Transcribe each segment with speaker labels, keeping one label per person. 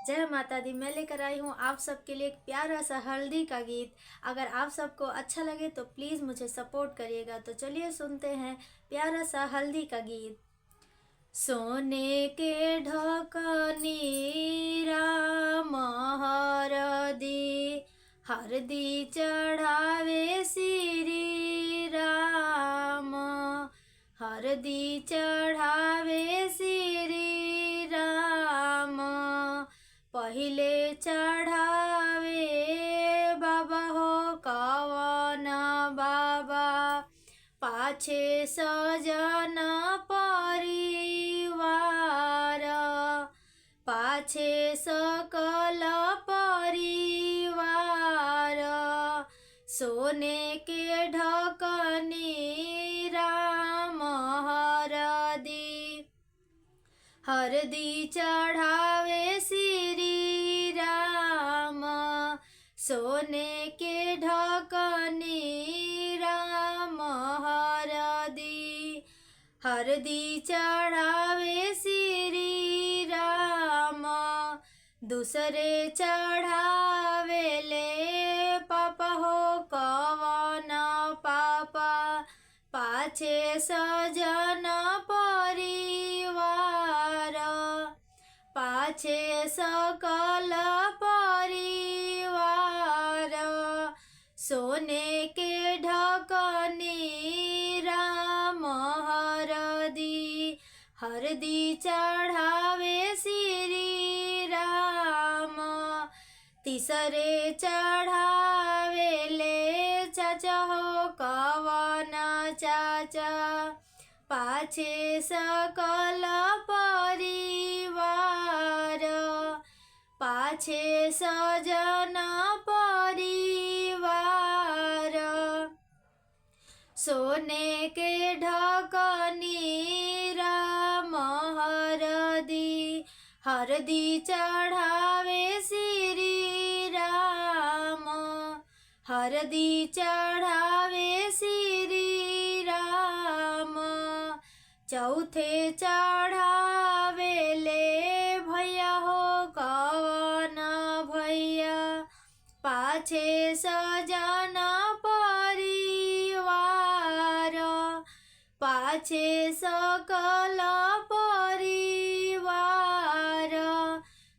Speaker 1: जय माता दी। मैं लेकर आई हूँ आप सबके लिए एक प्यारा सा हल्दी का गीत। अगर आप सबको अच्छा लगे तो प्लीज़ मुझे सपोर्ट करिएगा। तो चलिए सुनते हैं प्यारा सा हल्दी का गीत। सोने के ढकनी राम हरदी, हरदी चढ़ावे श्री राम, हरदी चढ़ावे श्री राम। पहिले चढ़ावे बाबा हो कवन बाबा, पाछे सजन परिवार, पाछे सकल परिवार। सोने के ढकनी राम हरदी, हरदी चढ़ावे श्री राम। सोने के ढकनी राम हरदी, हरदी चढ़ावे श्री राम। दूसरे चढ़ावे ले पापा हो कवन पापा, पाछे सजन परिवार, पाछे सकल परिवार। सोने के ढकनी राम हरदी, हरदी चढ़ावे श्री राम। तीसरे चढ़ावे ले चाचा हो कवन चाचा, पाछे सकल परिवार, पाछे सजन परिवार। सोने के ढकनी राम हरदी, हरदी चढ़ावे श्री राम, हरदी चढ़ावे श्री राम। चौथे चढ़ावे ले भैया हो कवन भैया, पाछे सजन परिवार, पाछे सकल परिवार।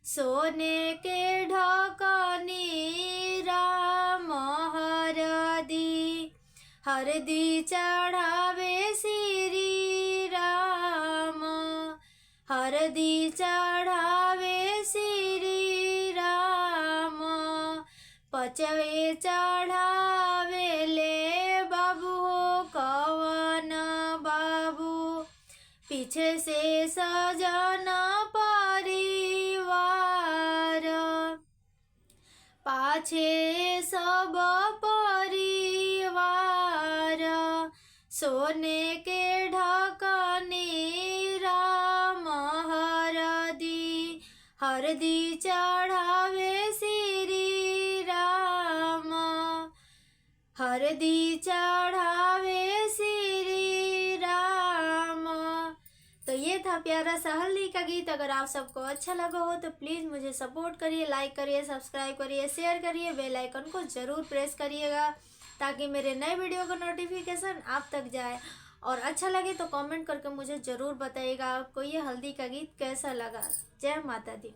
Speaker 1: सोने के ढकनी राम हरदी, हरदी चढ़ावे श्री राम, हरदी चढ़ावे श्री राम। पचवे चढ़ावे ले बाबू हो कवन बाबू, पीछे से सजन परिवार, पाछे सब परिवार। सोने के ढकनी राम हरदी, हरदी चढ़ावे श्री राम, हरदी चढ़ावे श्री राम। तो ये था प्यारा सा हल्दी का गीत। अगर आप सबको अच्छा लगा हो तो प्लीज़ मुझे सपोर्ट करिए, लाइक करिए, सब्सक्राइब करिए, शेयर करिए, बेल आइकन को ज़रूर प्रेस करिएगा ताकि मेरे नए वीडियो का नोटिफिकेशन आप तक जाए। और अच्छा लगे तो कमेंट करके मुझे ज़रूर बताइएगा आपको ये हल्दी का गीत कैसा लगा। जय माता दी।